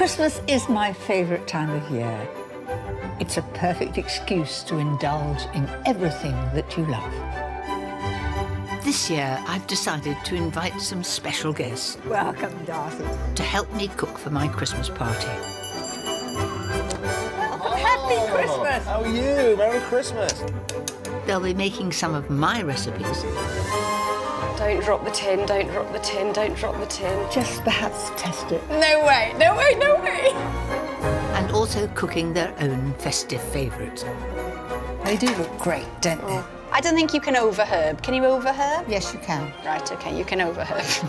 Christmas is my favourite time of year. It's a perfect excuse to indulge in everything that you love. This year, I've decided to invite some special guests Welcome, Darcy. to help me cook for my Christmas party. Happy Christmas! How are you? Merry Christmas. They'll be making some of my recipes. Don't drop the tin, don't drop the tin, don't drop the tin. Just perhaps test it. No way, no way, no way! And also cooking their own festive favourites. They do look great, don't they? I don't think you can overherb. Can you overherb? Yes, you can. Right, OK, you can overherb.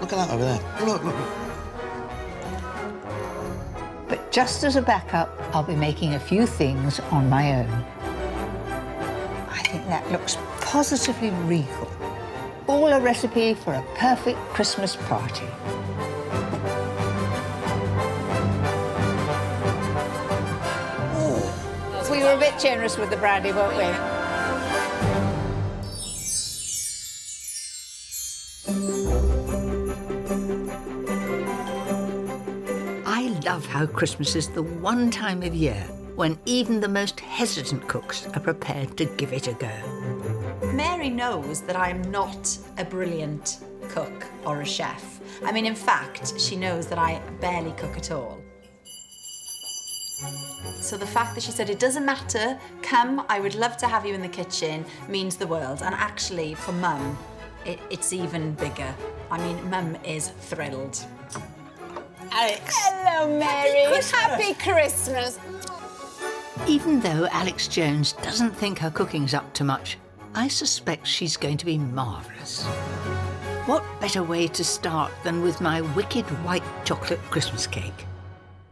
Look at that over there. Look, look, look. But just as a backup, I'll be making a few things on my own. I think that looks positively regal. All a recipe for a perfect Christmas party. We were a bit generous with the brandy, weren't we? I love how Christmas is the one time of year when even the most hesitant cooks are prepared to give it a go. Mary knows that I'm not a brilliant cook or a chef. I mean, in fact, she knows that I barely cook at all. So the fact that she said, it doesn't matter, come, I would love to have you in the kitchen, means the world. And actually, for Mum, it's even bigger. I mean, Mum is thrilled. Alex. Hello, Mary. Happy Christmas. Even though Alex Jones doesn't think her cooking's up to much, I suspect she's going to be marvellous. What better way to start than with my wicked white chocolate Christmas cake?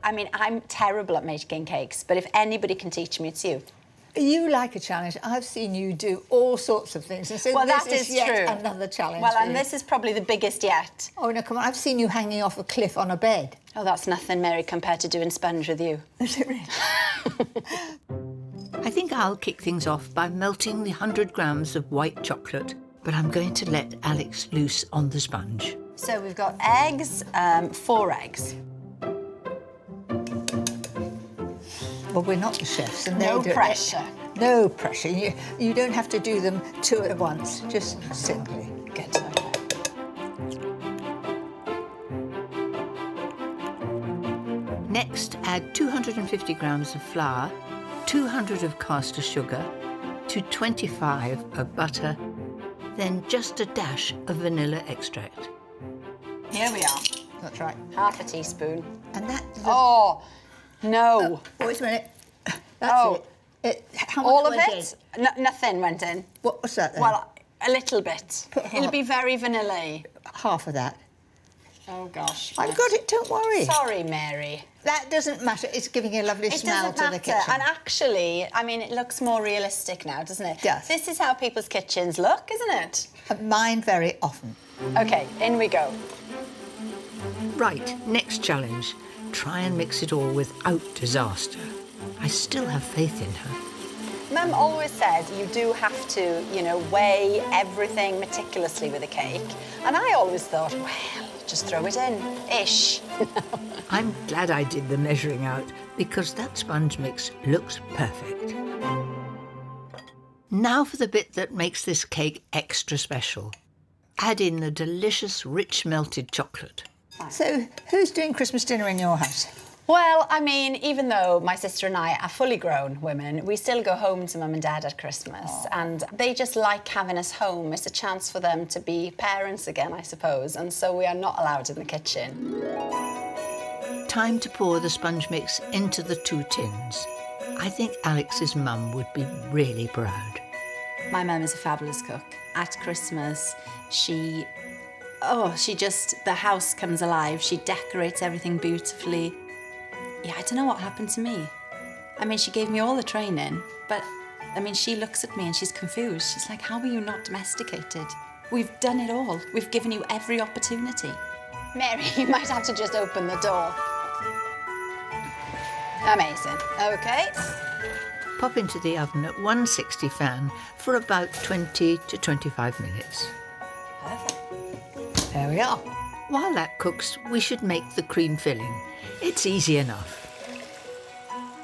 I mean, I'm terrible at making cakes, but if anybody can teach me, it's you. You like a challenge. I've seen you do all sorts of things. And so Well, this that is is yet true. another challenge Well, for and you. this is probably the biggest yet. Oh, no, come on. I've seen you hanging off a cliff on a bed. Oh, that's nothing, Mary, compared to doing sponge with you. Is it really? I think I'll kick things off by melting the 100 grams of white chocolate, but I'm going to let Alex loose on the sponge. So we've got eggs, 4 eggs. Well, we're not the chefs, and No they do it. pressure. No pressure. You don't have to do them 2 at once. Just simply. Good, okay. Next, add 250 grams of flour, 200 of caster sugar, to 25 of butter, then just a dash of vanilla extract. Here we are. That's right. Half a teaspoon. And that... Oh, no. Wait a minute. That's Oh. it. How much All of went it? in? Nothing went in. What's that then? Well, a little bit. Put It'll half. be very vanilla-y. Half of that. Oh, gosh. I've got it, don't worry. Sorry, Mary. That doesn't matter. It's giving a lovely It smell doesn't to matter. the kitchen. And actually, I mean, it looks more realistic now, doesn't it? It does. This is how people's kitchens look, isn't it? Mine very often. OK, in we go. Right, next challenge. Try and mix it all without disaster. I still have faith in her. Mum always says you do have to, you know, weigh everything meticulously with a cake. And I always thought, well, just throw it in, ish. I'm glad I did the measuring out because that sponge mix looks perfect. Now for the bit that makes this cake extra special. Add in the delicious, rich melted chocolate. So, who's doing Christmas dinner in your house? Well, I mean, even though my sister and I are fully grown women, we still go home to Mum and Dad at Christmas. And they just like having us home. It's a chance for them to be parents again, I suppose. And so we are not allowed in the kitchen. Time to pour the sponge mix into the 2 tins. I think Alex's mum would be really proud. My mum is a fabulous cook. At Christmas, the house comes alive. She decorates everything beautifully. Yeah, I don't know what happened to me. I mean, she gave me all the training, but, I mean, she looks at me and she's confused. She's like, how are you not domesticated? We've done it all. We've given you every opportunity. Mary, you might have to just open the door. Amazing. OK. Pop into the oven at 160 fan for about 20 to 25 minutes. Perfect. There we are. While that cooks, we should make the cream filling. It's easy enough.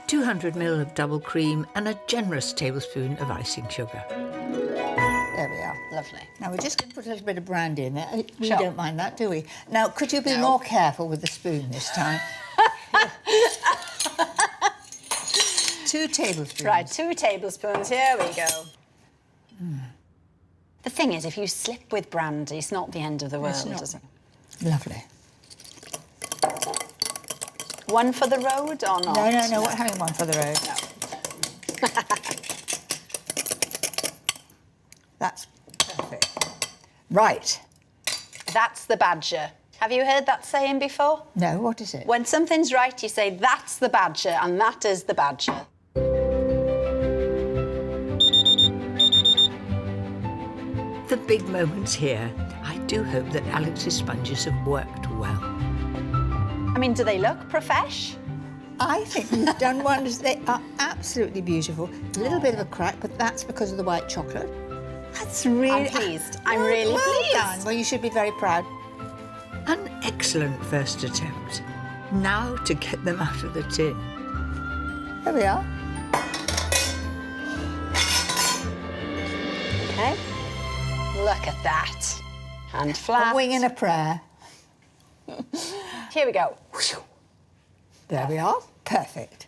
200 ml of double cream and a generous tablespoon of icing sugar. There we are. Lovely. Now, we're just going to put a little bit of brandy in there. We Sure. don't mind that, do we? Now, could you be No. more careful with the spoon this time? 2 tablespoons. Right, 2 tablespoons. Here we go. The thing is, if you slip with brandy, it's not the end of the It's world, not. is it? Lovely. 1 for the road or not? No, we're having one for the road. No. That's perfect. Right. That's the badger. Have you heard that saying before? No, what is it? When something's right, you say, that's the badger, and that is the badger. The big moment's here. I do hope that Alex's sponges have worked well. I mean, do they look profesh? I think you've done wonders. They are absolutely beautiful. A little bit of a crack, but that's because of the white chocolate. That's really... I'm pleased. I'm really well pleased. done. Well, you should be very proud. An excellent first attempt. Now to get them out of the tin. There we are. Okay. Look at that. Hand flat. A wing and a prayer. Here we go. There we are. Perfect.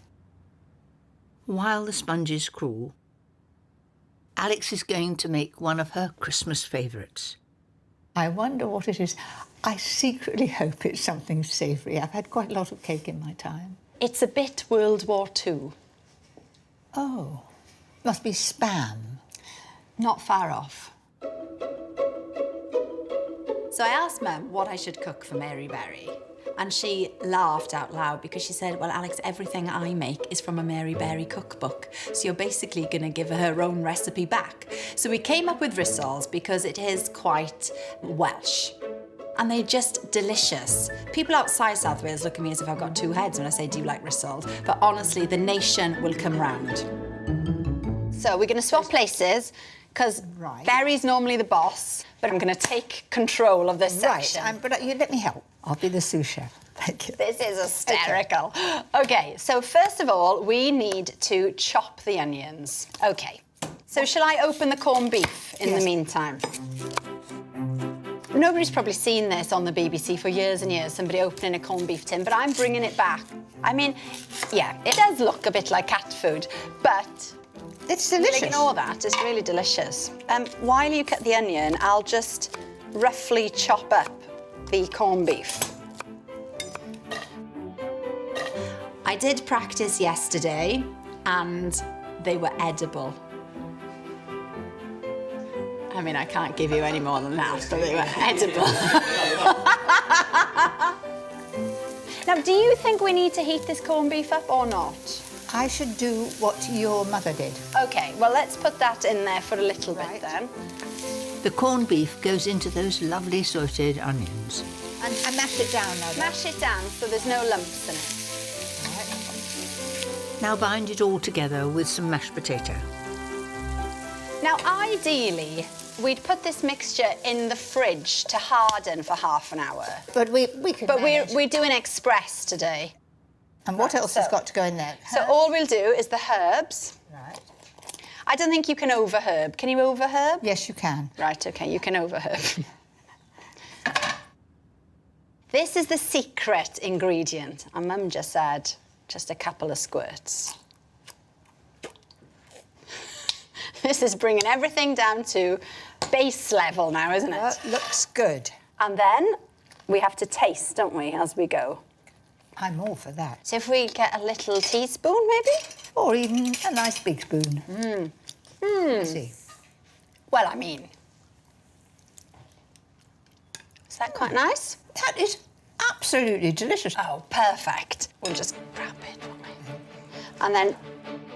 While the sponges cool, Alex is going to make one of her Christmas favourites. I wonder what it is. I secretly hope it's something savoury. I've had quite a lot of cake in my time. It's a bit World War II. Oh, must be Spam. Not far off. So I asked Mum what I should cook for Mary Berry. And she laughed out loud because she said, well, Alex, everything I make is from a Mary Berry cookbook. So you're basically going to give her own recipe back. So we came up with rissoles because it is quite Welsh. And they're just delicious. People outside South Wales look at me as if I've got 2 heads when I say, do you like rissoles? But honestly, the nation will come round. So we're going to swap places because Right. Berry's normally the boss, but I'm going to take control of this section. Right, but you let me help. I'll be the sous chef. Thank you. This is hysterical. Okay, so first of all, we need to chop the onions. Okay, so shall I open the corned beef in the Yes. meantime? Nobody's probably seen this on the BBC for years and years, somebody opening a corned beef tin, but I'm bringing it back. I mean, yeah, it does look a bit like cat food, but It's delicious. ignore that, it's really delicious. While you cut the onion, I'll just roughly chop up the corned beef. I did practice yesterday and they were edible. I mean, I can't give you any more than that, but they were edible. Now, do you think we need to heat this corned beef up or not? I should do what your mother did. Okay, well, let's put that in there for a little bit Right. then. The corned beef goes into those lovely sautéed onions. And mash it down now. Mash it down so there's no lumps in it. Now bind it all together with some mashed potato. Now, ideally, we'd put this mixture in the fridge to harden for half an hour. But we can But manage. we're doing express today. And what else has so- got to go in there? So all we'll do is the herbs. Right. I don't think you can over-herb. Can you over-herb? Yes, you can. Right, OK, you can over-herb. This is the secret ingredient. And Mum just said just a couple of squirts. This is bringing everything down to base level now, isn't it? That looks good. And then we have to taste, don't we, as we go? I'm all for that. So if we get a little teaspoon, maybe? Or even a nice big spoon. Let's see. Well, I mean, is that quite nice? That is absolutely delicious. Oh, perfect. We'll just wrap it, won't we? And then,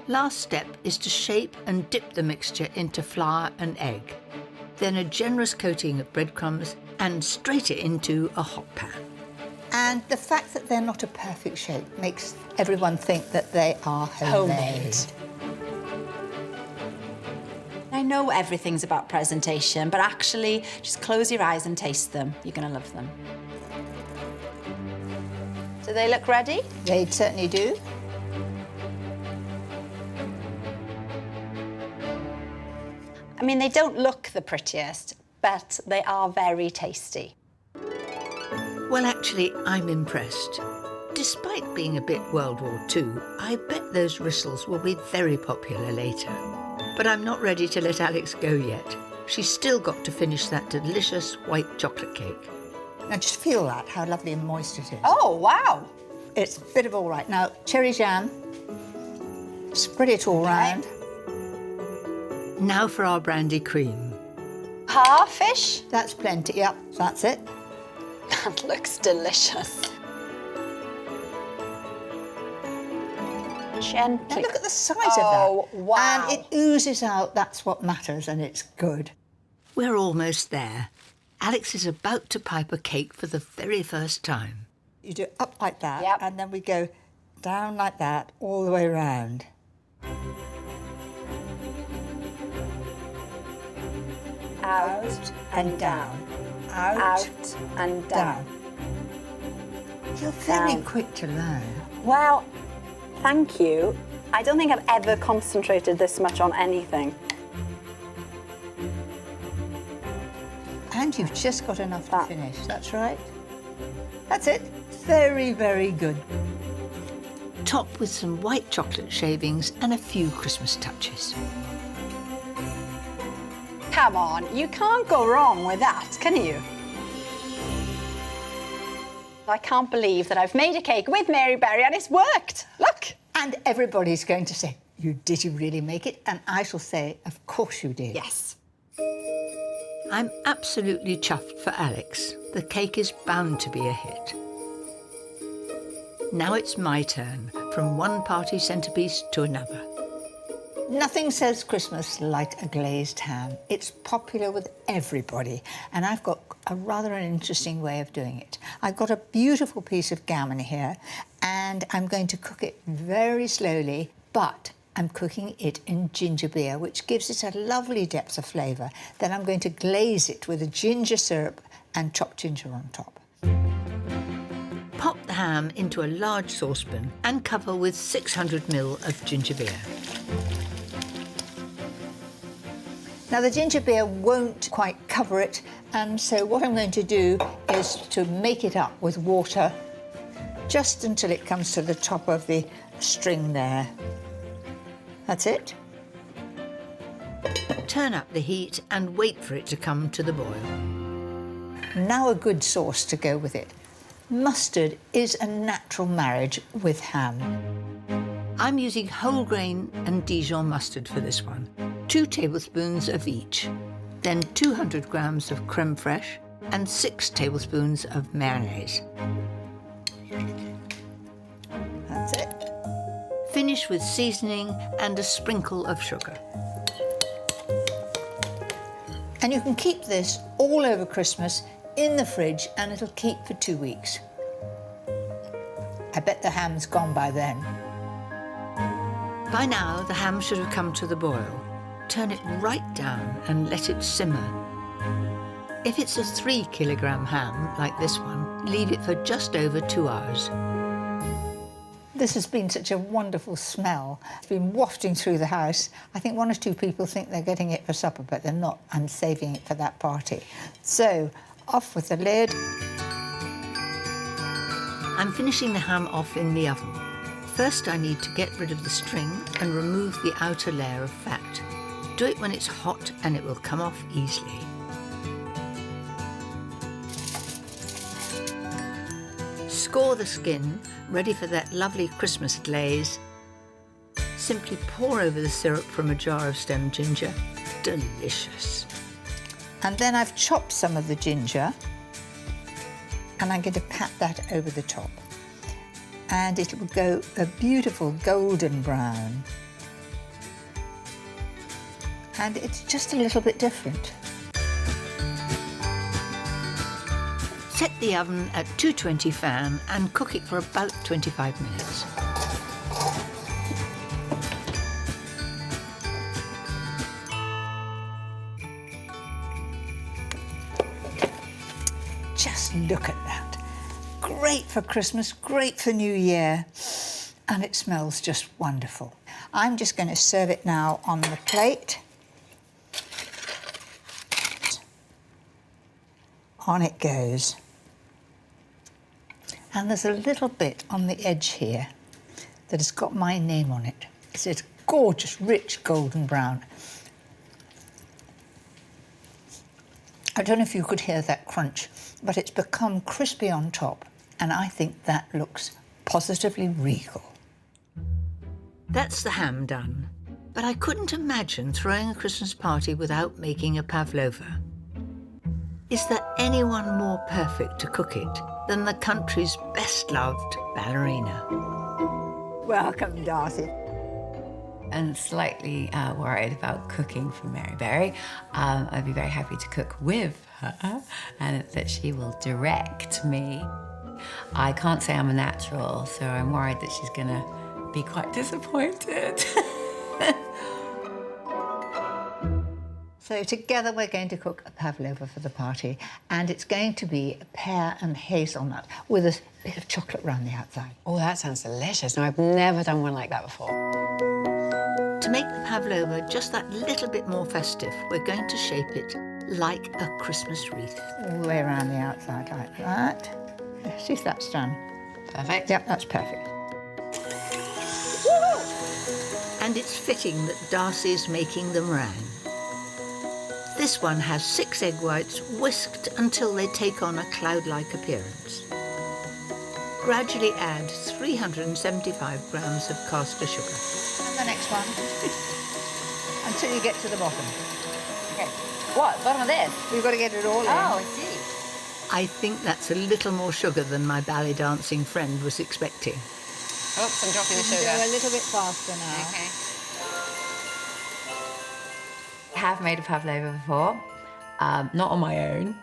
Last step is to shape and dip the mixture into flour and egg. Then a generous coating of breadcrumbs and straight it into a hot pan. And the fact that they're not a perfect shape makes everyone think that they are homemade. I know everything's about presentation, but actually, just close your eyes and taste them. You're gonna love them. Do they look ready? They certainly do. I mean, they don't look the prettiest, but they are very tasty. Well, actually, I'm impressed. Despite being a bit World War II, I bet those rissoles will be very popular later. But I'm not ready to let Alex go yet. She's still got to finish that delicious white chocolate cake. Now just feel that, how lovely and moist it is. Oh, wow. It's a bit of all right. Now, cherry jam, spread it all round. Now for our brandy cream. Parfish? That's plenty, yep, that's it. That looks delicious. Gently. Now look at the size of Oh, that. wow. And it oozes out, that's what matters, and it's good. We're almost there. Alex is about to pipe a cake for the very first time. You do it up like that, Yep. and then we go down like that, all the way round. Out and down. Out, out and down. You're very Down. quick to learn. Well, thank you. I don't think I've ever concentrated this much on anything. And you've just got enough to That. finish, that's right. That's it. Very, very good. Top with some white chocolate shavings and a few Christmas touches. Come on, you can't go wrong with that, can you? I can't believe that I've made a cake with Mary Berry and it's worked. Look. And everybody's going to say, did you really make it? And I shall say, of course you did. Yes. I'm absolutely chuffed for Alex. The cake is bound to be a hit. Now it's my turn, from one party centrepiece to another. Nothing says Christmas like a glazed ham. It's popular with everybody, and I've got a rather an interesting way of doing it. I've got a beautiful piece of gammon here, and I'm going to cook it very slowly, but I'm cooking it in ginger beer, which gives it a lovely depth of flavour. Then I'm going to glaze it with a ginger syrup and chopped ginger on top. Pop the ham into a large saucepan and cover with 600 ml of ginger beer. Now, the ginger beer won't quite cover it, and so what I'm going to do is to make it up with water just until it comes to the top of the string there. That's it. Turn up the heat and wait for it to come to the boil. Now a good sauce to go with it. Mustard is a natural marriage with ham. I'm using whole grain and Dijon mustard for this one. 2 tablespoons of each. Then 200 grams of creme fraiche and 6 tablespoons of mayonnaise. That's it. Finish with seasoning and a sprinkle of sugar. And you can keep this all over Christmas in the fridge, and it'll keep for 2 weeks. I bet the ham's gone by then. By now, the ham should have come to the boil. Turn it right down and let it simmer. If it's a 3 kilogram ham, like this one, leave it for just over 2 hours. This has been such a wonderful smell. It's been wafting through the house. I think 1 or 2 people think they're getting it for supper, but they're not. I'm saving it for that party. So, off with the lid. I'm finishing the ham off in the oven. First, I need to get rid of the string and remove the outer layer of fat. Do it when it's hot and it will come off easily. Score the skin, ready for that lovely Christmas glaze. Simply pour over the syrup from a jar of stem ginger. Delicious. And then I've chopped some of the ginger, and I'm going to pat that over the top. And it will go a beautiful golden brown. And it's just a little bit different. Set the oven at 220 fan and cook it for about 25 minutes. Just look at that. Great for Christmas, great for New Year, and it smells just wonderful. I'm just going to serve it now on the plate. On it goes. And there's a little bit on the edge here that has got my name on it. It's a gorgeous, rich golden brown. I don't know if you could hear that crunch, but it's become crispy on top, and I think that looks positively regal. That's the ham done. But I couldn't imagine throwing a Christmas party without making a pavlova. Is there anyone more perfect to cook it than the country's best-loved ballerina? Welcome, Darcy. And slightly worried about cooking for Mary Berry. I'd be very happy to cook with her and that she will direct me. I can't say I'm a natural, so I'm worried that she's gonna be quite disappointed. So together we're going to cook a pavlova for the party, and it's going to be a pear and hazelnut with a bit of chocolate around the outside. Oh, that sounds delicious. No, I've never done one like that before. To make the pavlova just that little bit more festive, we're going to shape it like a Christmas wreath. All the way around the outside like that. See if that's done. Perfect. Yep, that's perfect. And it's fitting that Darcy's making the meringue. This one has 6 egg whites whisked until they take on a cloud-like appearance. Gradually add 375 grams of caster sugar. And the next one. Until you get to the bottom. Okay. What? Bottom of this? We've got to get it all in. Oh, I see. I think that's a little more sugar than my ballet dancing friend was expecting. Oops, I'm dropping the Go sugar. a little bit faster now. Okay. I have made a pavlova before, not on my own.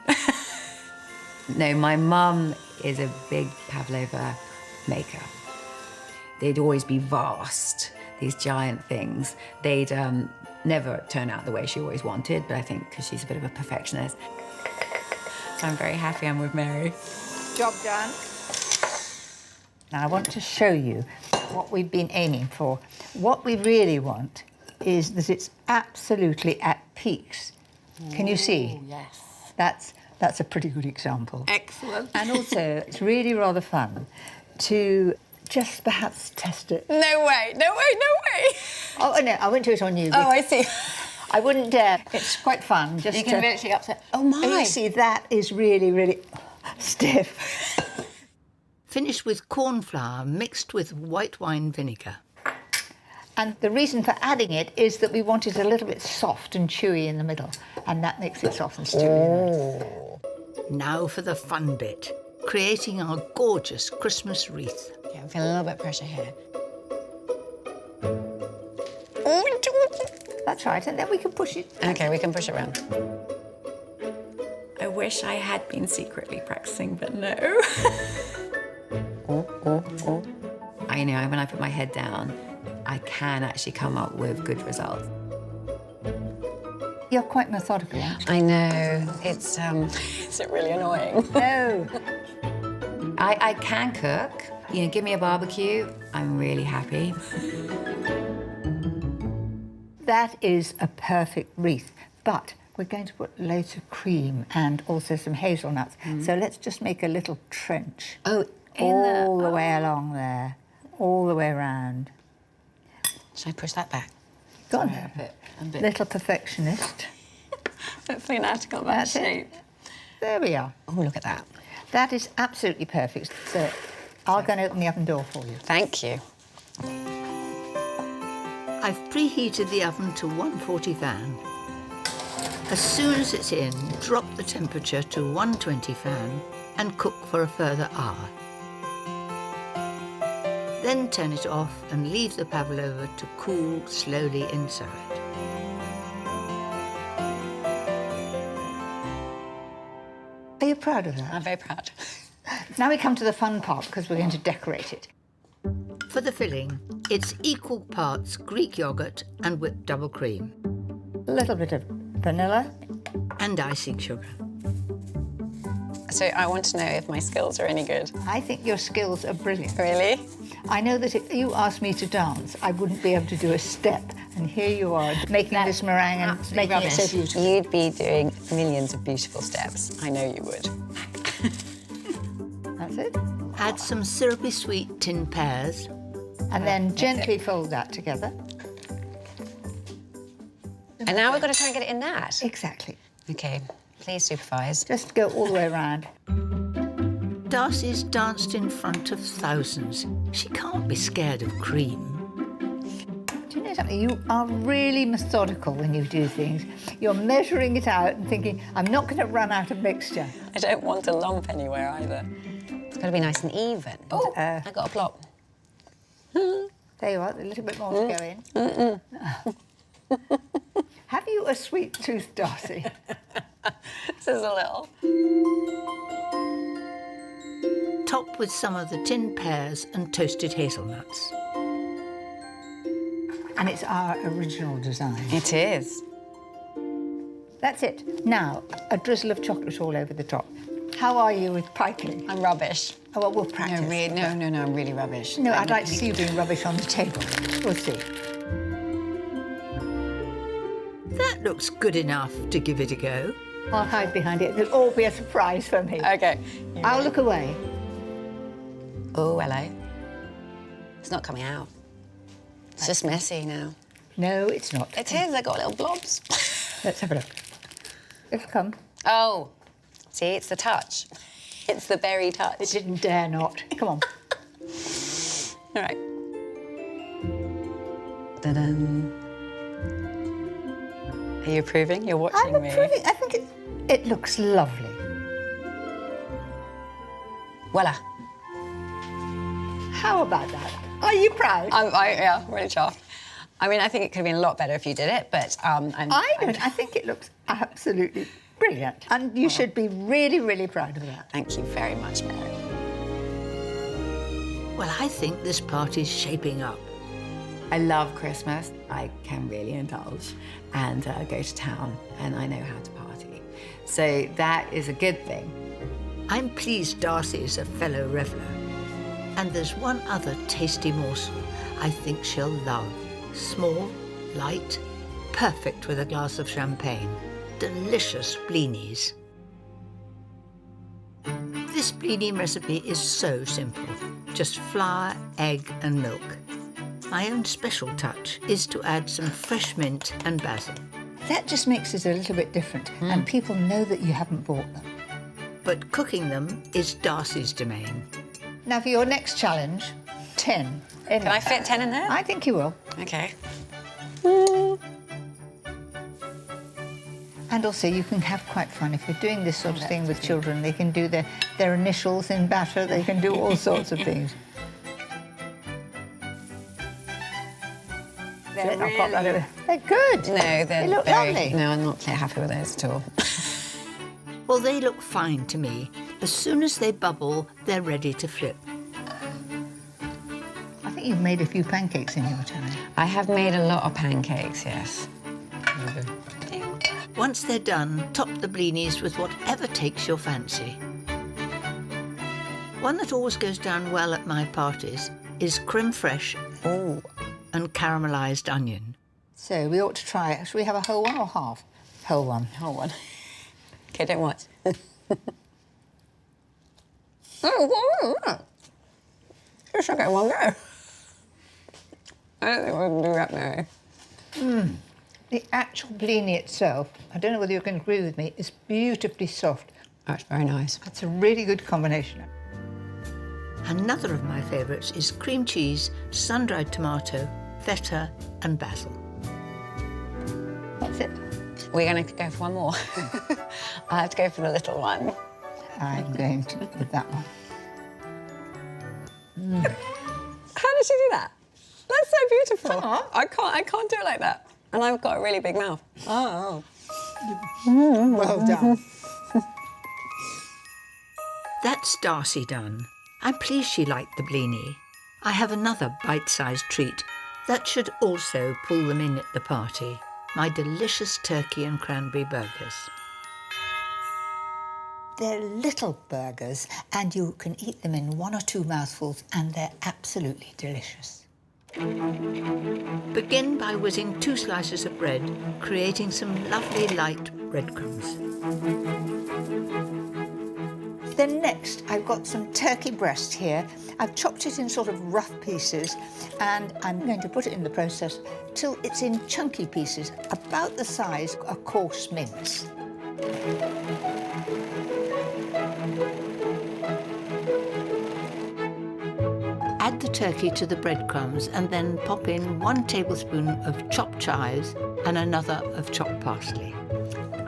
No, my mum is a big pavlova maker. They'd always be vast, these giant things. They'd never turn out the way she always wanted, but I think because she's a bit of a perfectionist. So I'm very happy I'm with Mary. Job done. Now I want to show you what we've been aiming for. What we really want is that it's absolutely at peaks. Can you see? Yes. That's a pretty good example. Excellent. And also, it's really rather fun to just perhaps test it. No way, no way, no way. Oh, no, I wouldn't do it on you. Oh, I see. I wouldn't dare. It's quite fun. Just You can to, literally upset. Oh, my. You see, that is really, really stiff. Finish with corn flour mixed with white wine vinegar. And the reason for adding it is that we want it a little bit soft and chewy in the middle, and that makes it soft and chewy. Now for the fun bit, creating our gorgeous Christmas wreath. Yeah, I'm feeling a little bit of pressure here. That's right, and then we can push it. Okay, we can push it around. I wish I had been secretly practicing, but no. I know, when I put my head down, I can actually come up with good results. You're quite methodical, aren't you? I know. It's is it really annoying? No. I can cook. You know, give me a barbecue, I'm really happy. That is a perfect wreath, but we're going to put loads of cream and also some hazelnuts. So let's just make a little trench. Oh, all the way along there, all the way around. Should I push that back? Go on. a bit. Little perfectionist. Hopefully now to got that That's shape. it. There we are. Oh, look at that. That is absolutely perfect. So I'll go and open the oven door for you. Thank you. I've preheated the oven to 140 fan. As soon as it's in, drop the temperature to 120 fan and cook for a further hour. Then turn it off and leave the pavlova to cool slowly inside. Are you proud of that? I'm very proud. Now we come to the fun part, because we're going to decorate it. For the filling, it's equal parts Greek yogurt and whipped double cream A little bit of vanilla. and icing sugar. So I want to know if my skills are any good. I think your skills are brilliant. Really? I know that if you asked me to dance, I wouldn't be able to do a step. And here you are, making this meringue and making it so beautiful. You'd be doing millions of beautiful steps. I know you would. That's it. Add some syrupy sweet tin pears. And then gently fold that together. And now we've got to try and get it in that. Exactly. Okay, please supervise. Just go all the way around. Darcy's danced in front of thousands. She can't be scared of cream. Do you know something? You are really methodical when you do things. You're measuring it out and thinking, I'm not going to run out of mixture. I don't want a lump anywhere either. It's got to be nice and even. Oh, I got a plop. There you are, a little bit more to go in. Have you a sweet tooth, Darcy? This is a little. Top with some of the tin pears and toasted hazelnuts. And it's our original design. It is. That's it. Now, a drizzle of chocolate all over the top. How are you with piping? I'm rubbish. Oh, well, we'll practice. No, I'm really rubbish. No, I'd like to see you doing rubbish on the table. We'll see. That looks good enough to give it a go. I'll hide behind it. It'll all be a surprise for me. Okay. I'll look away. Oh, hello. It's not coming out. It's just messy now. No, it's not. It is, I got little blobs. Let's have a look. It'll come. Oh, see, it's the touch. It's the berry touch. It didn't dare not. Come on. All right. Ta-dum. Are you approving? You're watching I'm me. approving. I think it looks lovely. Voila. How about that? Are you proud? Yeah, really chuffed. I mean, I think it could have been a lot better if you did it, but I don't. I think it looks absolutely brilliant. And you should be really, really proud of that. Thank you very much, Mary. Well, I think this party's shaping up. I love Christmas. I can really indulge and go to town, and I know how to party. So that is a good thing. I'm pleased Darcy's a fellow reveller. And there's one other tasty morsel I think she'll love. Small, light, perfect with a glass of champagne. Delicious blinis. This blini recipe is so simple. Just flour, egg and milk. My own special touch is to add some fresh mint and basil. That just makes it a little bit different, and people know that you haven't bought them. But cooking them is Darcy's domain. Now, for your next challenge, 10. Can I fit 10 in there? I think you will. Okay. And also, you can have quite fun. If you're doing this sort of thing with children, they can do their initials in batter. They can do all sorts of things. I'll pop that over. They're good. No, They look lovely. No, I'm not happy with those at all. Well, they look fine to me. As soon as they bubble, they're ready to flip. I think you've made a few pancakes in your time. I have made a lot of pancakes, yes. Once they're done, top the blinis with whatever takes your fancy. One that always goes down well at my parties is creme fraiche and caramelised onion. So we ought to try it. Should we have a whole one or half? Whole one. Whole one. Okay, don't watch. Just okay, one go. I don't think we can do that, Mary. The actual blini itself, I don't know whether you can agree with me, is beautifully soft. That's very nice. That's a really good combination. Another of my favourites is cream cheese, sun-dried tomato, feta and basil. That's it. We're going to go for one more. I have to go for the little one. I'm going to with that one. How did she do that? That's so beautiful. I can't do it like that. And I've got a really big mouth. Oh. Well done. That's Darcy done. I'm pleased she liked the blini. I have another bite-sized treat that should also pull them in at the party. My delicious turkey and cranberry burgers. They're little burgers, and you can eat them in 1 or 2 mouthfuls, and they're absolutely delicious. Begin by whizzing 2 slices of bread, creating some lovely light breadcrumbs. Then next, I've got some turkey breast here. I've chopped it in sort of rough pieces, and I'm going to put it in the process till it's in chunky pieces, about the size of a coarse mince. Add the turkey to the breadcrumbs and then pop in 1 tablespoon of chopped chives and another of chopped parsley.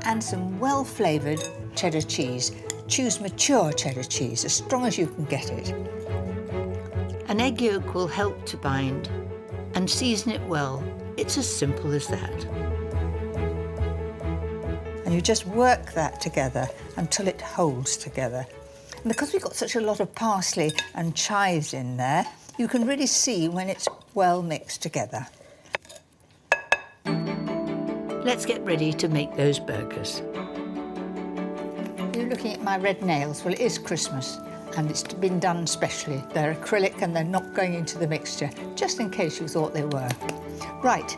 And some well-flavoured cheddar cheese. Choose mature cheddar cheese, as strong as you can get it. An egg yolk will help to bind, and season it well. It's as simple as that. And you just work that together until it holds together. And because we've got such a lot of parsley and chives in there, you can really see when it's well mixed together. Let's get ready to make those burgers. You're looking at my red nails. Well, it is Christmas, and it's been done specially. They're acrylic and they're not going into the mixture, just in case you thought they were. Right,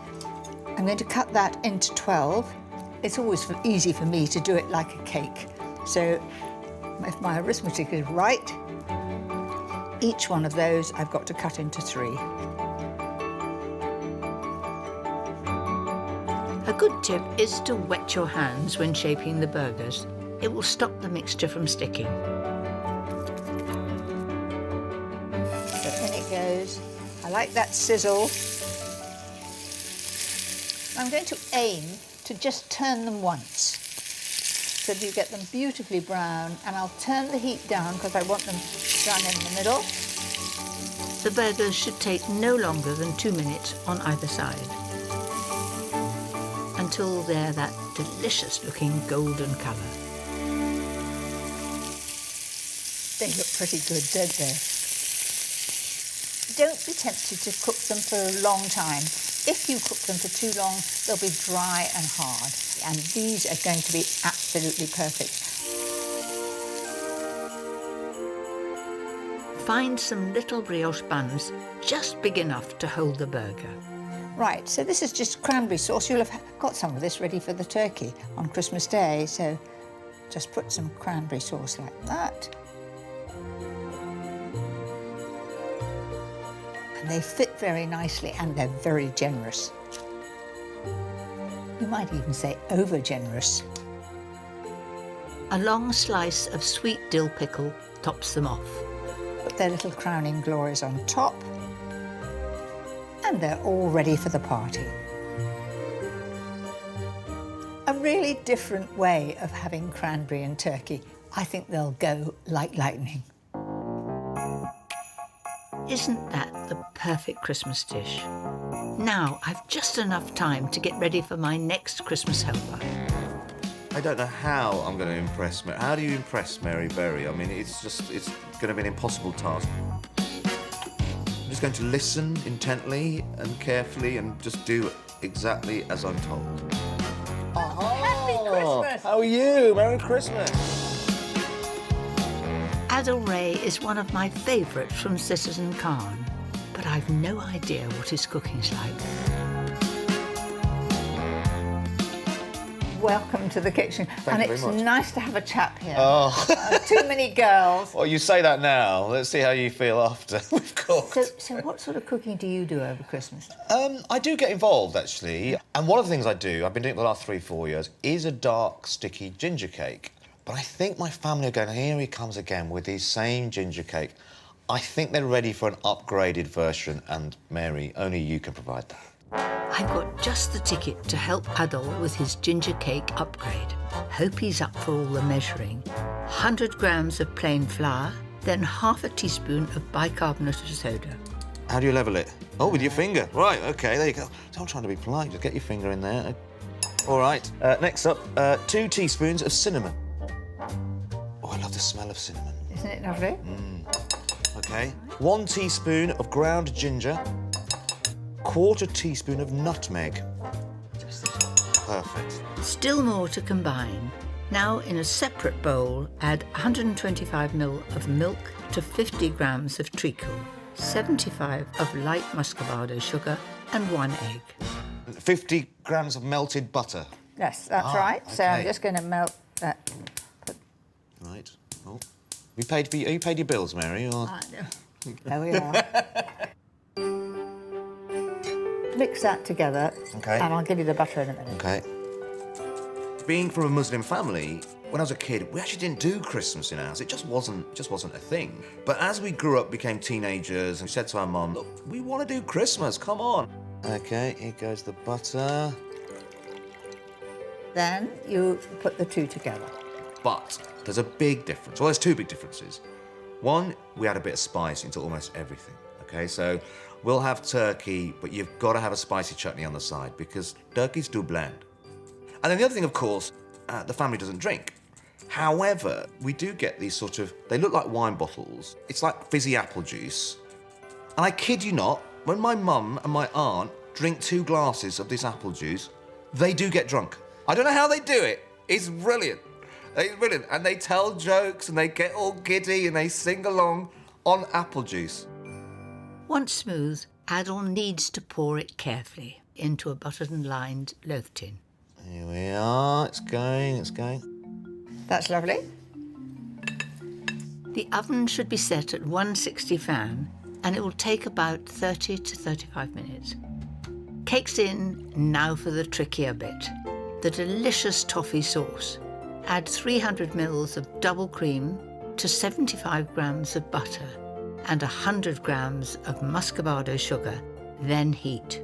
I'm going to cut that into 12. It's always easy for me to do it like a cake. So if my arithmetic is right, each one of those I've got to cut into 3. A good tip is to wet your hands when shaping the burgers. It will stop the mixture from sticking. So in it goes. I like that sizzle. I'm going to aim to just turn them once, so that you get them beautifully brown, and I'll turn the heat down because I want them done in the middle. The burgers should take no longer than 2 minutes on either side, until they're that delicious looking golden colour. They look pretty good, don't they? Don't be tempted to cook them for a long time. If you cook them for too long, they'll be dry and hard. And these are going to be absolutely perfect. Find some little brioche buns, just big enough to hold the burger. Right, so this is just cranberry sauce. You'll have got some of this ready for the turkey on Christmas Day, so just put some cranberry sauce like that. And they fit very nicely, and they're very generous. You might even say over-generous. A long slice of sweet dill pickle tops them off. Put their little crowning glories on top, and they're all ready for the party. A really different way of having cranberry and turkey. I think they'll go like lightning. Isn't that the perfect Christmas dish? Now I've just enough time to get ready for my next Christmas helper. I don't know how I'm going to impress Mary. How do you impress Mary Berry? I mean, it's going to be an impossible task. I'm just going to listen intently and carefully and just do exactly as I'm told. Happy Christmas! How are you? Merry Christmas! Adil Ray is one of my favourites from Citizen Khan, but I've no idea what his cooking's like. Welcome to the kitchen. Thank you very it's much. nice to have a chap here. Oh. Too many girls. Well, you say that now. Let's see how you feel after we've cooked. So what sort of cooking do you do over Christmas? I do get involved, actually. And one of the things I do, I've been doing it the last 3-4 years, is a dark, sticky ginger cake. But I think my family are going, here he comes again with his same ginger cake. I think they're ready for an upgraded version, and Mary, only you can provide that. I've got just the ticket to help Adil with his ginger cake upgrade. Hope he's up for all the measuring. 100 grams of plain flour, then half a teaspoon of bicarbonate of soda. How do you level it? Oh, with your finger. Right, OK, there you go. Don't try to be polite, just get your finger in there. All right, next up, 2 teaspoons of cinnamon. Oh, I love the smell of cinnamon. Isn't it lovely? OK. 1 teaspoon of ground ginger. 1/4 teaspoon of nutmeg. Perfect. Still more to combine. Now, in a separate bowl, add 125 ml of milk to 50 grams of treacle, 75 of light muscovado sugar, and 1 egg. 50 grams of melted butter. Yes, that's right. So I'm okay. just going to melt that. Right. Oh. Have you paid your bills, Mary? Or... There we are. Mix that together, Okay. and I'll give you the butter in a minute. Okay. Being from a Muslim family, when I was a kid, we actually didn't do Christmas in our house. It just wasn't a thing. But as we grew up, became teenagers, and we said to our mum, look, we want to do Christmas, come on. Okay, here goes the butter. Then you put the two together. But there's a big difference. Well, there's two big differences. One, we add a bit of spice into almost everything, okay? So we'll have turkey, but you've got to have a spicy chutney on the side because turkey's too bland. And then the other thing, of course, the family doesn't drink. However, we do get these sort of, they look like wine bottles. It's like fizzy apple juice. And I kid you not, when my mum and my aunt drink 2 glasses of this apple juice, they do get drunk. I don't know how they do it. It's brilliant. It's brilliant. And they tell jokes and they get all giddy and they sing along on apple juice. Once smooth, Adel needs to pour it carefully into a buttered and lined loaf tin. Here we are. It's going, it's going. That's lovely. The oven should be set at 160 fan and it will take about 30 to 35 minutes. Cakes in, now for the trickier bit, the delicious toffee sauce. Add 300 ml of double cream to 75 grams of butter and 100 grams of muscovado sugar, then heat.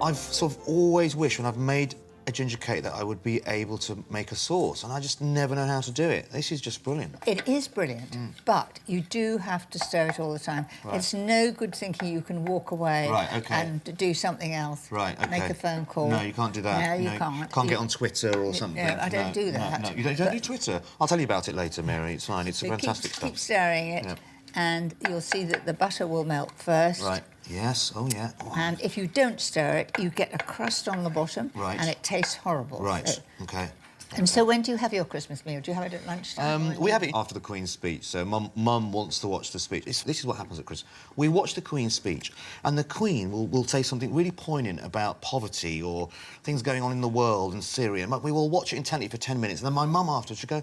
I've sort of always wished when I've made a ginger cake that I would be able to make a sauce, and I just never know how to do it. This is just brilliant. It is brilliant, but you do have to stir it all the time. Right. It's no good thinking you can walk away and do something else. Right, okay. Make a phone call. No, you can't do that. No, you can't. Can't get on Twitter or something. No, I don't do that. No, you don't do Twitter. I'll tell you about it later, Mary. It's fine. It's fantastic stuff. Keep stirring it, Yep. and you'll see that the butter will melt first. Right. Yes. Oh, yeah. Oh. And if you don't stir it, you get a crust on the bottom, Right. and it tastes horrible. Right. Okay. And so when do you have your Christmas meal? Do you have it at lunchtime? We have it after the Queen's speech, so Mum wants to watch the speech. This is what happens at Christmas. We watch the Queen's speech, and the Queen will say something really poignant about poverty or things going on in the world and Syria. We will watch it intently for 10 minutes, and then my mum afterwards should go,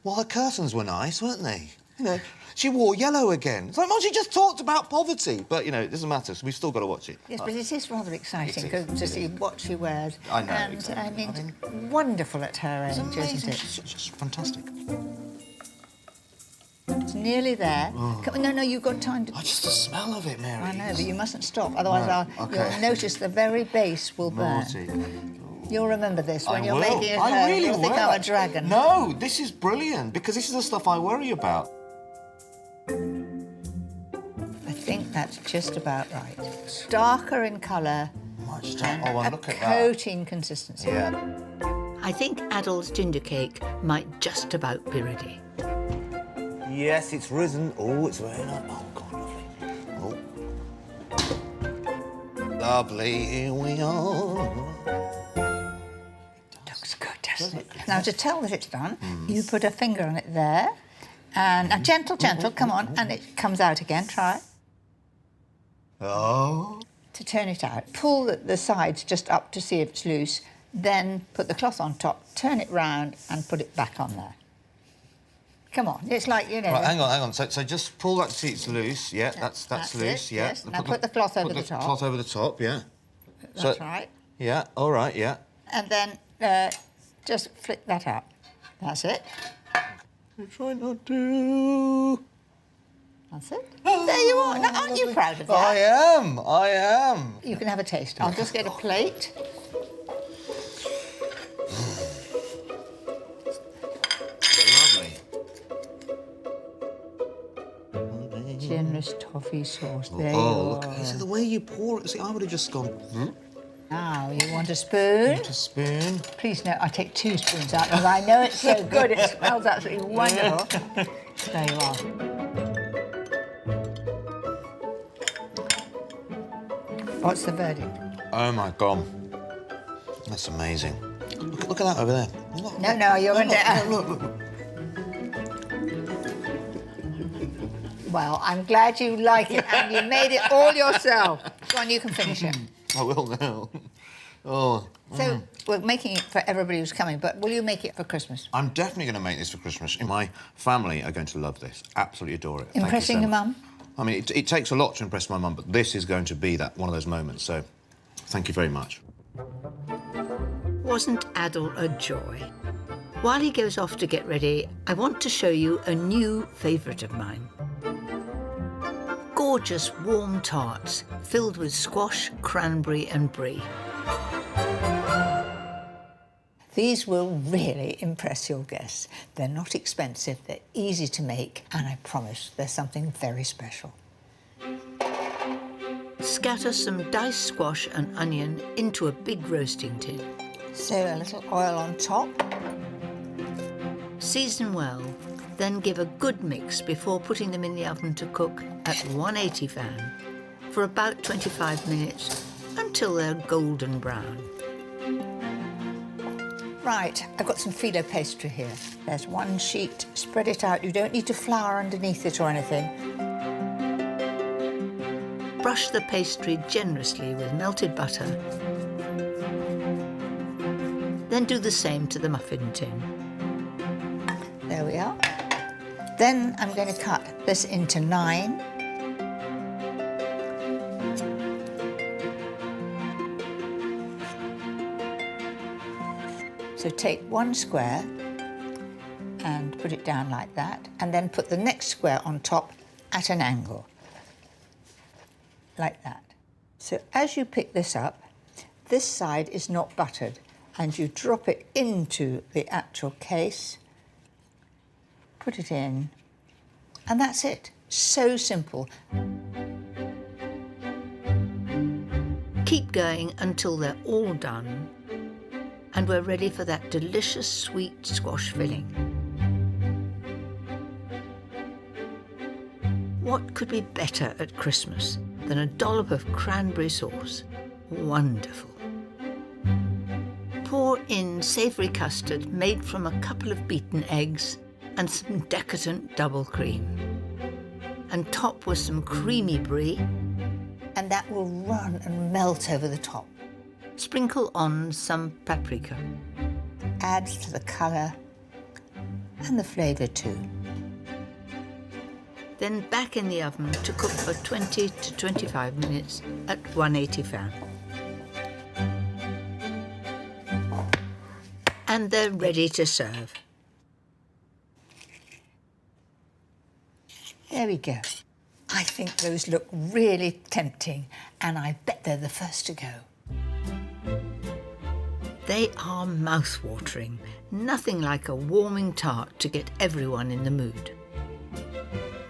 well, the curtains were nice, weren't they? You know, she wore yellow again. It's like, Mum, she just talked about poverty. But, you know, it doesn't matter, so we've still got to watch it. Yes, but it is rather exciting It is, to see what she wears. I know, And, exactly. I mean, wonderful at her age, isn't it? It's just fantastic. It's nearly there. No, you've got time to... Oh, just the smell of it, Mary. I know, but you mustn't stop, otherwise okay. you'll notice the very base will burn. Naughty. You'll remember this when you're will. making it I home. really You'll think will. I'm a dragon. No, this is brilliant, because this is the stuff I worry about. I think that's just about right. Darker in colour Much and Oh, well, a look at that. coating consistency. Yeah. I think Adel's ginger cake might just about be ready. Yes, it's risen. Oh, it's very nice. Oh, God, lovely. Oh. Lovely, here we are. Looks good, doesn't it? Now, to tell that it's done, you put a finger on it there, and now, gentle, come on, and it comes out again. Try. Oh. To turn it out, pull the sides just up to see if it's loose, then put the cloth on top, turn it round, and put it back on there. Come on, it's like, you know... Right, hang on. So just pull that to see it's loose. Yeah, that's loose, it, yeah. yes. Now put the cloth over the top. Cloth over the top, yeah. That's right. Yeah, all right, yeah. And then just flick that up. That's it. I try not to... That's it. There you are. Now, aren't you proud of that? I am. You can have a taste. I'll just get a plate. Lovely. Generous toffee sauce. There you Look, are. see, the way you pour it, see, I would have just gone... Now, you want a spoon? Just a spoon. Please, no, I take 2 spoons out because I know it's so good. It smells absolutely wonderful. There you are. What's the verdict? Oh, my God. That's amazing. Look Look at that over there. Look, No, you're going to... look. Well, I'm glad you like it and you made it all yourself. Go on, you can finish it. I will now. Oh. So we're making it for everybody who's coming, but will you make it for Christmas? I'm definitely going to make this for Christmas. My family are going to love this. Absolutely adore it. Thank you so Impressing your much. mum? I mean, it takes a lot to impress my mum, but this is going to be one of those moments, so thank you very much. Wasn't Adel a joy? While he goes off to get ready, I want to show you a new favourite of mine. Gorgeous warm tarts filled with squash, cranberry and brie. These will really impress your guests. They're not expensive, they're easy to make, and I promise there's something very special. Scatter some diced squash and onion into a big roasting tin. So a little oil on top. Season well, then give a good mix before putting them in the oven to cook at 180 fan for about 25 minutes until they're golden brown. Right, I've got some phyllo pastry here. There's one sheet, spread it out. You don't need to flour underneath it or anything. Brush the pastry generously with melted butter. Then do the same to the muffin tin. There we are. Then I'm going to cut this into 9. So take one square and put it down like that, and then put the next square on top at an angle, like that. So as you pick this up, this side is not buttered, and you drop it into the actual case, put it in, and that's it. So simple. Keep going until they're all done and we're ready for that delicious sweet squash filling. What could be better at Christmas than a dollop of cranberry sauce? Wonderful. Pour in savoury custard made from a couple of beaten eggs and some decadent double cream. And top with some creamy brie. And that will run and melt over the top. Sprinkle on some paprika. Adds to the colour and the flavour too. Then back in the oven to cook for 20 to 25 minutes at 180 fan. And they're ready to serve. There we go. I think those look really tempting, and I bet they're the first to go. They are mouth-watering. Nothing like a warming tart to get everyone in the mood.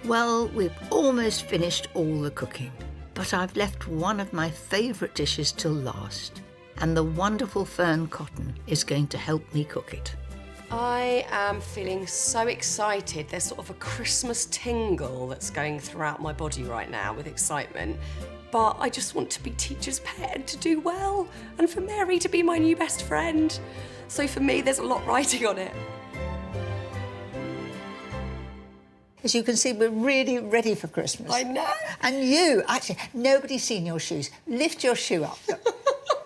Well, we've almost finished all the cooking, but I've left one of my favourite dishes till last, and the wonderful fern cotton is going to help me cook it. I am feeling so excited. There's sort of a Christmas tingle that's going throughout my body right now with excitement. But I just want to be teacher's pet and to do well, and for Mary to be my new best friend. So for me, there's a lot riding on it. As you can see, we're really ready for Christmas. I know. And you, actually, nobody's seen your shoes. Lift your shoe up.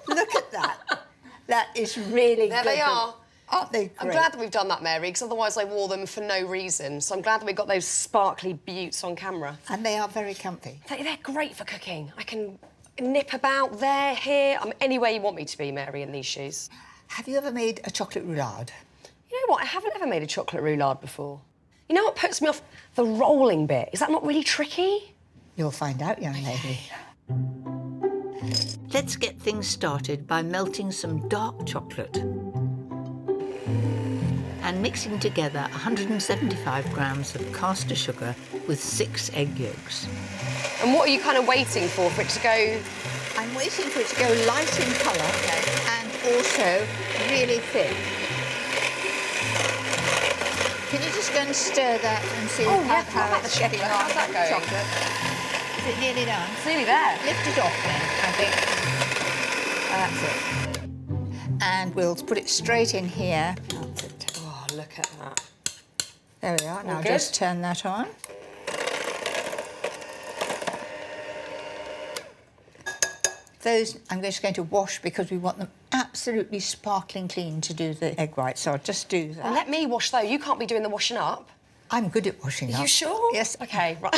Look at that. That is really There good. they are. Aren't they great? I'm glad that we've done that, Mary, because otherwise I wore them for no reason. So I'm glad that we've got those sparkly buttes on camera. And they are very comfy. They're great for cooking. I can nip about there, here. I'm anywhere you want me to be, Mary, in these shoes. Have you ever made a chocolate roulade? You know what? I haven't ever made a chocolate roulade before. You know what puts me off? The rolling bit. Is that not really tricky? You'll find out, young lady. Let's get things started by melting some dark chocolate and mixing together 175 grams of caster sugar with 6 egg yolks. And what are you kind of waiting for it to go? I'm waiting for it to go light in colour and also really thick. Can you just go and stir that and see how it's getting on? How's that going? Chocolate. Is it nearly done? It's nearly there. Lift it off then, I think. That's it. And we'll put it straight in here. Oh, look at that. There we are. Now good? just turn that on. Those I'm just going to wash because we want them absolutely sparkling clean to do the egg white. So I'll just do that. And let me wash though. You can't be doing the washing up. I'm good at washing up. You sure? Yes. Okay, right.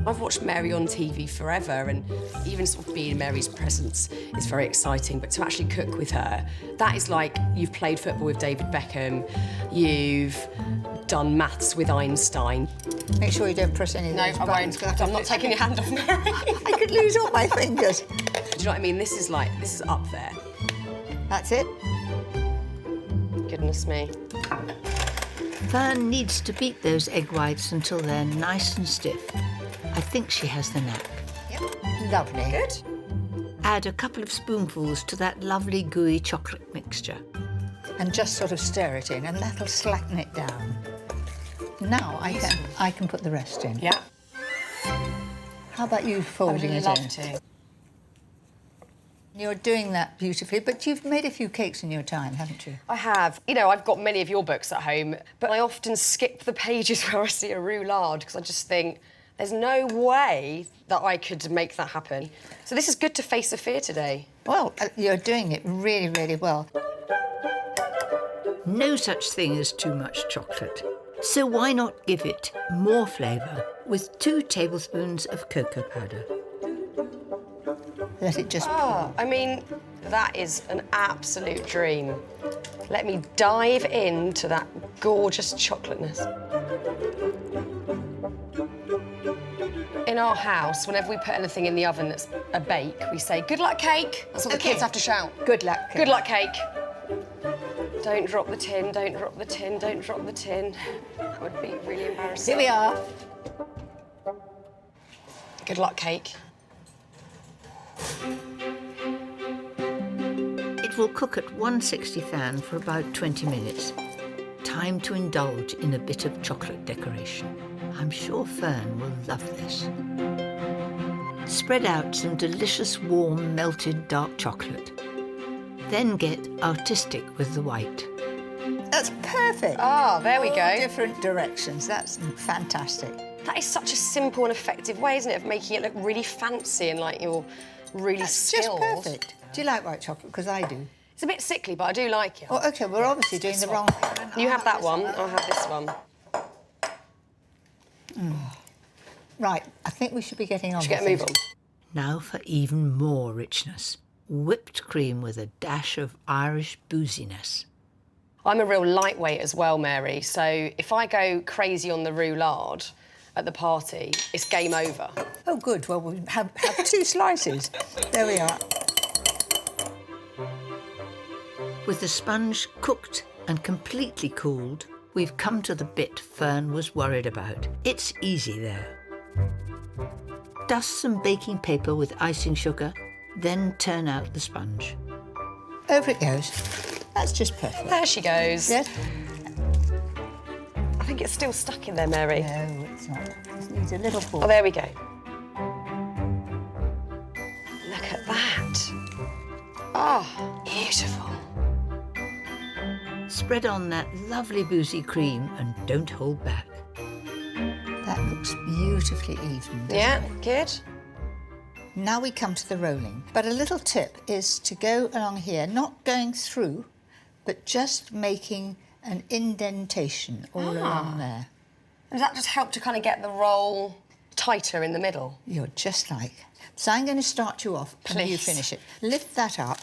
I've watched Mary on TV forever, and even sort of being in Mary's presence is very exciting. But to actually cook with her, that is like you've played football with David Beckham, you've done maths with Einstein. Make sure you don't press any of No, those I buttons, won't. 'cause I'm not taking your hand off, Mary. I could lose all my fingers. Do you know what I mean? This is up there. That's it. Goodness me. Fern needs to beat those egg whites until they're nice and stiff. I think she has the knack. Yep. Lovely. Good. Add a couple of spoonfuls to that lovely gooey chocolate mixture. And just sort of stir it in, and that'll slacken it down. Now I can put the rest in. Yeah. How about you folding it in? to. You're doing that beautifully, but you've made a few cakes in your time, haven't you? I have. You know, I've got many of your books at home, but I often skip the pages where I see a roulade because I just think there's no way that I could make that happen. So this is good to face a fear today. Well, you're doing it really, really well. No such thing as too much chocolate. So why not give it more flavour with 2 tablespoons of cocoa powder? Let it just... Oh, I mean, that is an absolute dream. Let me dive into that gorgeous chocolateness. In our house, whenever we put anything in the oven that's a bake, we say, "Good luck, cake." That's what the kids have to shout. Good luck. Good luck, cake. Don't drop the tin, don't drop the tin, don't drop the tin. That would be really embarrassing. Here we are. Good luck, cake. It will cook at 160 fan for about 20 minutes. Time to indulge in a bit of chocolate decoration. I'm sure Fern will love this. Spread out some delicious warm melted dark chocolate. Then get artistic with the white. That's perfect. Ah, there we All go. different directions. That's fantastic. That is such a simple and effective way, isn't it, of making it look really fancy and like you're really That's skilled. just perfect. Do you like white chocolate? Because I do. It's a bit sickly, but I do like it. Oh, OK, we're obviously doing the wrong thing. You have that one, I'll have this one. Right, I think we should be getting on Should with get a move on. things. Now for even more richness. Whipped cream with a dash of Irish booziness. I'm a real lightweight as well, Mary, so if I go crazy on the roulade at the party, it's game over. Oh, good. Well, we have 2 slices. There we are. With the sponge cooked and completely cooled, we've come to the bit Fern was worried about. It's easy there. Dust some baking paper with icing sugar, then turn out the sponge. Over it goes. That's just perfect. There she goes. Yes? I think it's still stuck in there, Mary. No, it's not. It needs a little pull. Oh, there we go. Look at that. Oh, beautiful. Spread on that lovely boozy cream and don't hold back. That looks beautifully even. doesn't Yeah, it? good. Now we come to the rolling. But a little tip is to go along here, not going through, but just making an indentation all along there. Does that just help to kind of get the roll tighter in the middle? You're just like... So I'm going to start you off and you Please. finish it. Lift that up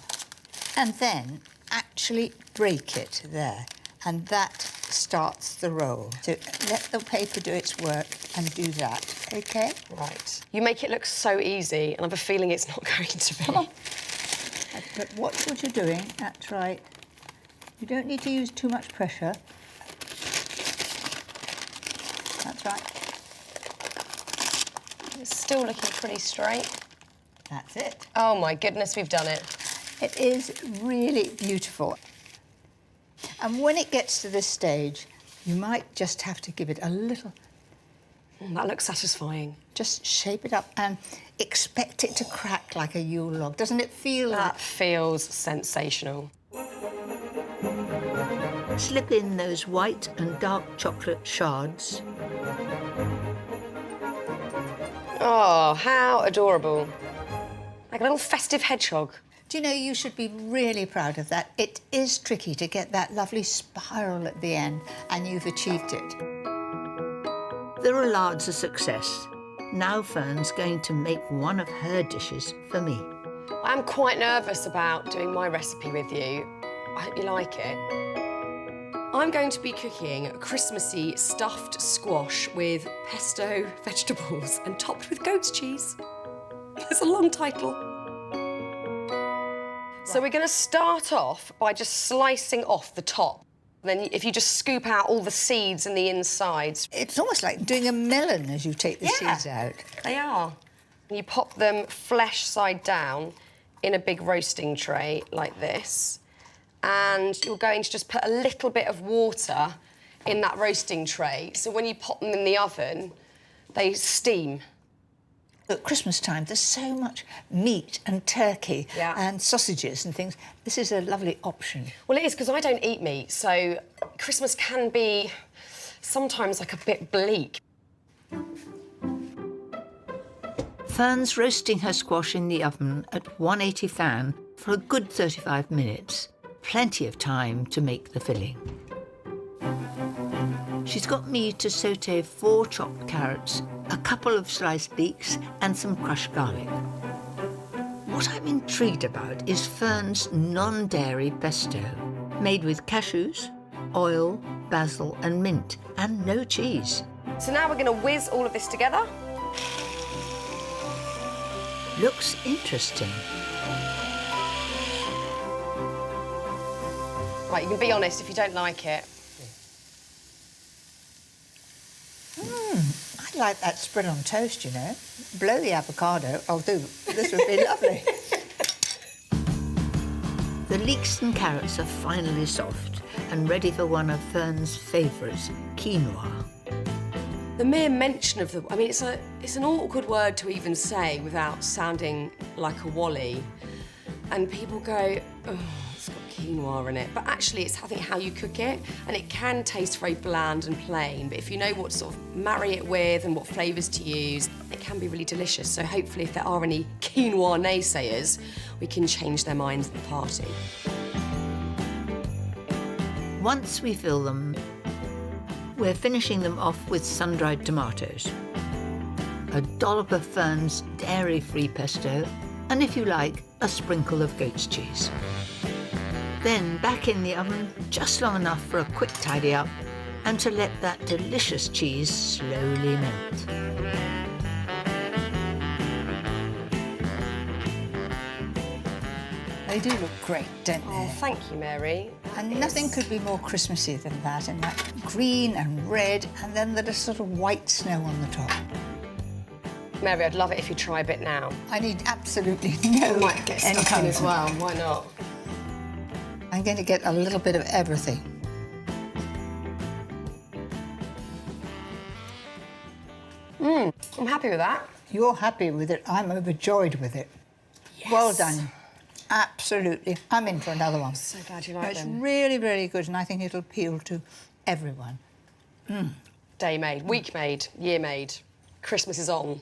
and then actually break it there. And that starts the roll. So let the paper do its work and do that, OK? Right. You make it look so easy, and I have a feeling it's not going to be. Come on. But watch what you're doing. That's right. You don't need to use too much pressure. That's right. It's still looking pretty straight. That's it. Oh, my goodness, we've done it. It is really beautiful. And when it gets to this stage, you might just have to give it a little... That looks satisfying. Just shape it up and expect it to crack like a Yule log. Doesn't it feel That feels sensational. Slip in those white and dark chocolate shards. Oh, how adorable. Like a little festive hedgehog. Do you know, you should be really proud of that. It is tricky to get that lovely spiral at the end, and you've achieved it. The roulad's a success. Now Fern's going to make one of her dishes for me. I'm quite nervous about doing my recipe with you. I hope you like it. I'm going to be cooking a Christmassy stuffed squash with pesto vegetables and topped with goat's cheese. It's a long title. So we're going to start off by just slicing off the top. Then if you just scoop out all the seeds and the insides. It's almost like doing a melon as you take the seeds out. They are. You pop them flesh side down in a big roasting tray like this. And you're going to just put a little bit of water in that roasting tray. So when you pop them in the oven, they steam. At Christmas time, there's so much meat and turkey Yeah. and sausages and things. This is a lovely option. Well, it is, because I don't eat meat, so Christmas can be sometimes like a bit bleak. Fern's roasting her squash in the oven at 180 fan for a good 35 minutes. Plenty of time to make the filling. She's got me to sauté 4 chopped carrots, a couple of sliced leeks and some crushed garlic. What I'm intrigued about is Fern's non-dairy pesto, made with cashews, oil, basil and mint, and no cheese. So now we're going to whiz all of this together. Looks interesting. Right, you can be honest if you don't like it. I like that spread on toast, you know. Blow the avocado. I'll do. This would be lovely. The leeks and carrots are finally soft and ready for one of Fern's favourites, quinoa. The mere mention of I mean, it's an awkward word to even say without sounding like a wally. And people go, oh, it's got quinoa in it. But actually, it's, I think, how you cook it. And it can taste very bland and plain. But if you know what to sort of marry it with and what flavours to use, it can be really delicious. So hopefully, if there are any quinoa naysayers, we can change their minds at the party. Once we fill them, we're finishing them off with sun-dried tomatoes, a dollop of Fern's dairy-free pesto, and if you like, a sprinkle of goat's cheese. Then back in the oven, just long enough for a quick tidy up and to let that delicious cheese slowly melt. They do look great, don't they? Oh, thank you, Mary. And nothing could be more Christmassy than that, and that green and red, and then there's a sort of white snow on the top. Mary, I'd love it if you try a bit now. I need absolutely no I might get stuck in as well, why not? I'm going to get a little bit of everything. I'm happy with that. You're happy with it. I'm overjoyed with it. Yes. Well done. Absolutely. I'm in for another one. So glad you like It's them. really, really good, and I think it'll appeal to everyone. Day made, week made, year made. Christmas is on.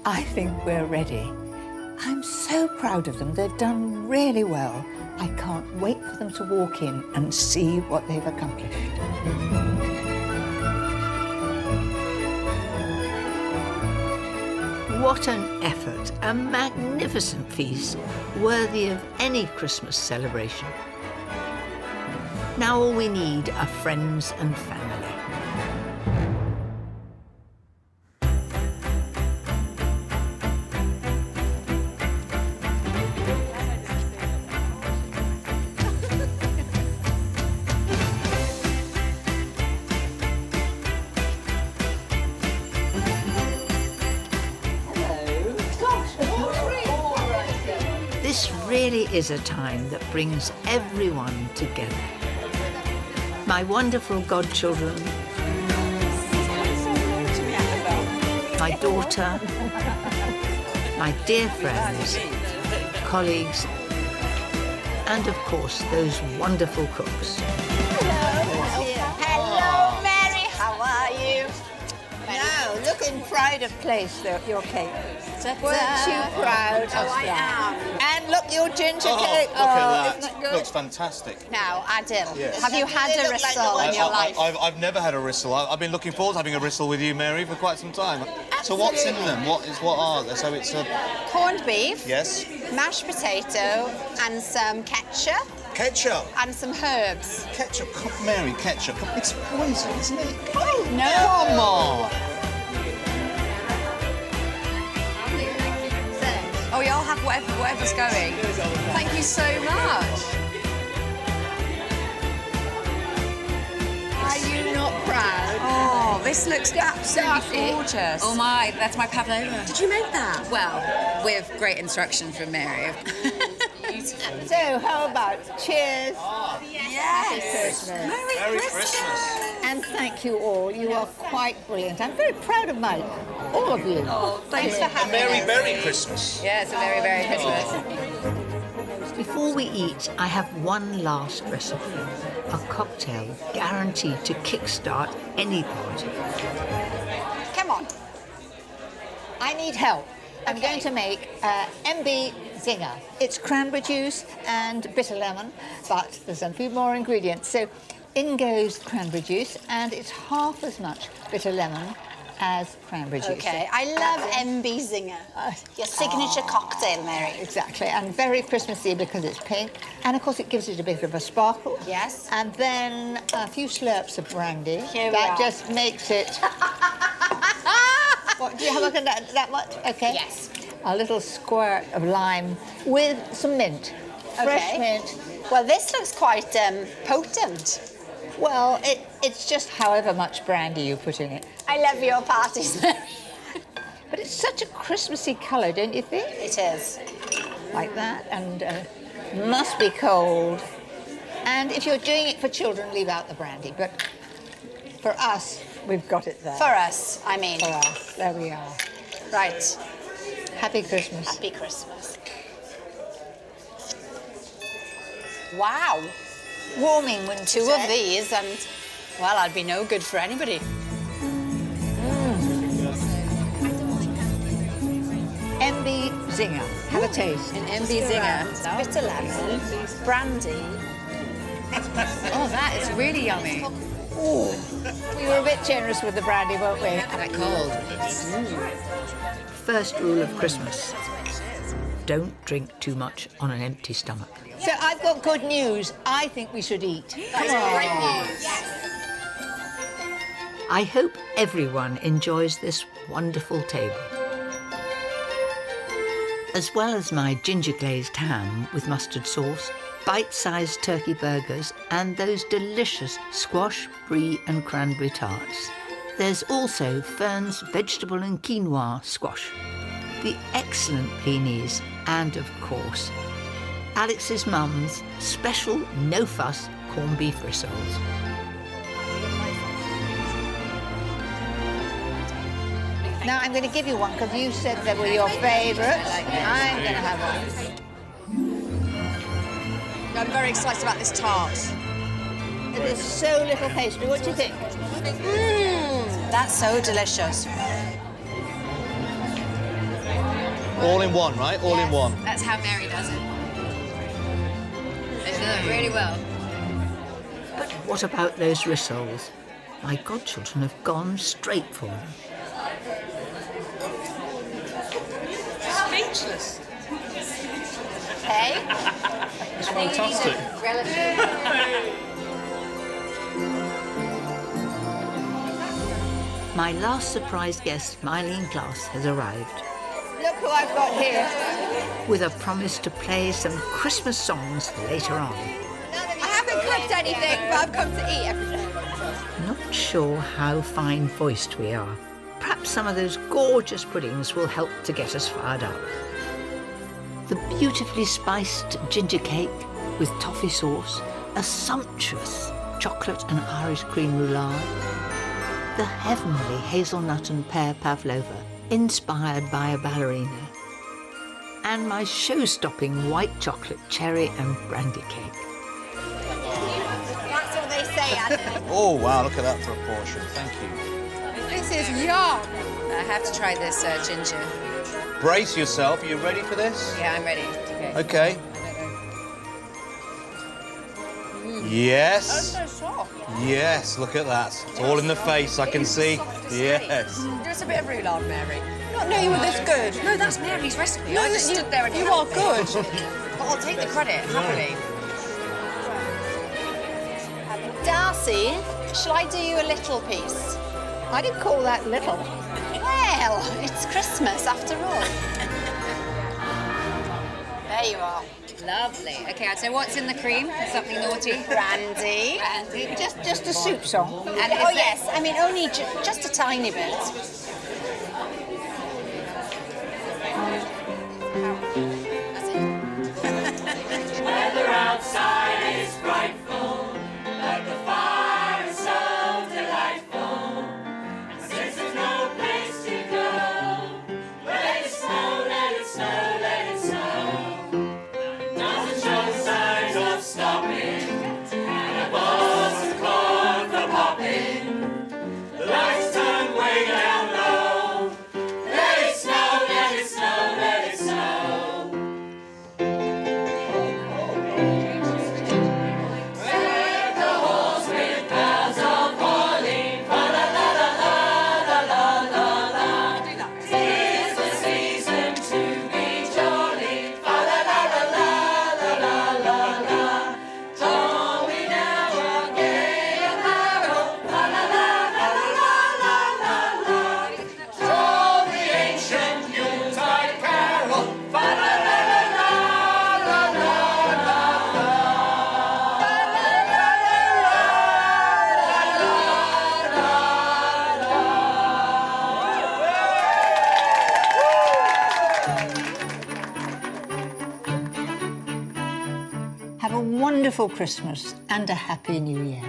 I think we're ready. I'm so proud of them. They've done really well. I can't wait for them to walk in and see what they've accomplished. What an effort, a magnificent feast, worthy of any Christmas celebration. Now all we need are friends and family. really is a time that brings everyone together. My wonderful godchildren, my daughter, my dear friends, colleagues, and of course, those wonderful cooks. Hello, Mary. How are you? Now, look in pride of place, your cake. Weren't you proud? Oh, I am. And look, your ginger cake. Look at isn't that. it good? Looks fantastic. Now, Adil, Yes. have you had They a look like rissole the in your life? I've never had a ristle. I've been looking forward to having a ristle with you, Mary, for quite some time. So what's in them? What are they? So it's a Corned beef, yes, mashed potato, and some ketchup, ketchup. and some herbs. Ketchup, Mary, ketchup. It's poison, isn't it? No. Come on. Oh, y'all have whatever's going. Thank you so much. Are you not proud? Oh, this looks absolutely gorgeous. Oh my, that's my pavlova. Did you make that? Well, with great instruction from Mary. So, how about cheers? Yes. Merry Christmas. And thank you all. You are quite brilliant. I'm very proud of all of you. Thanks for having Merry, us. Merry Christmas. Yes, a very, very Christmas. Before we eat, I have one last recipe, a cocktail guaranteed to kickstart any party. Come on. I need help. I'm going to make MB Zinger. It's cranberry juice and bitter lemon, but there's a few more ingredients. So in goes cranberry juice, and it's half as much bitter lemon as cranberry juice. Okay, I love MB Zinger. Your signature cocktail, Mary. Exactly, and very Christmassy because it's pink, and of course it gives it a bit of a sparkle. Yes. And then a few slurps of brandy. Here we That are. just makes it. What, do you have a look at that much? Okay. Yes. A little squirt of lime with some mint. Fresh Okay. mint. Well, this looks quite potent. Well, it's just however much brandy you put in it. I love your parties, Mary. But it's such a Christmassy colour, don't you think? It is. Like that, and must be cold. And if you're doing it for children, leave out the brandy. But for us, we've got it there. For us, I mean. For us, there we are. Right. Happy Christmas. Happy Christmas. Wow. Warming, wouldn't you Two say? of these and, well, I'd be no good for anybody. MB Zinger. Have a taste. An MB Zinger. Bitter lemon, brandy. Oh, that is really yummy. We were a bit generous with the brandy, weren't we? That cold. First rule of Christmas, don't drink too much on an empty stomach. So I've got good news. I think we should eat. That's great news. I hope everyone enjoys this wonderful table. As well as my ginger glazed ham with mustard sauce, bite-sized turkey burgers, and those delicious squash, brie and cranberry tarts. There's also Fern's vegetable and quinoa squash, the excellent blinis, and of course, Alex's mum's special no-fuss corned beef rissoles. Now I'm going to give you one because you said they were your favourites. I'm going to have one. I'm very excited about this tart. It is so little pastry. What do you think? That's so delicious. All in one, right? All in one. That's how Mary does it. She does it really well. But what about those rissoles? My godchildren have gone straight for them. Speechless. Hey? It's fantastic. My last surprise guest, Mylene Glass, has arrived Look who I've got here. with a promise to play some Christmas songs later on. I haven't cooked anything, but I've come to eat everything. Not sure how fine-voiced we are. Perhaps some of those gorgeous puddings will help to get us fired up. The beautifully spiced ginger cake with toffee sauce, a sumptuous chocolate and Irish cream roulade, the heavenly hazelnut and pear pavlova, inspired by a ballerina, and my show-stopping white chocolate cherry and brandy cake. That's what they say, Anne. Oh, wow, look at that for a portion. Thank you. This is yum. I have to try this ginger. Brace yourself. Are you ready for this? Yeah, I'm ready. Okay. Yes. So soft. Yes, look at that. It's all in the face, I can see. Yes. Give us a bit of roulade, Mary. Not knew you were this good. No, that's Mary's recipe. No, I just stood there and you are good. But I'll take the credit, happily. Darcy, shall I do you a little piece? I didn't call that little. Well, it's Christmas after all. There you are. Lovely. Okay, so what's in the cream? Something naughty? Brandy. Just a soup song. And oh yes, I mean only just a tiny bit. Weather outside is frightful, but the fire is so delightful. And since there's no place to go, let it snow, let it snow, let it snow. Doesn't show signs of stopping, and the balls of corn for popping. The lights turn way down low. Let it snow, let it snow, let it snow. Set the halls with bells of calling, fa la la la la la la la la. 'Tis the season to be jolly, fa la la la la la la la la. Join we now a gay carol, fa la la la la la la la. Join the ancient Yuletide carol, fa la la la la la la la. Have a wonderful Christmas and a happy New Year.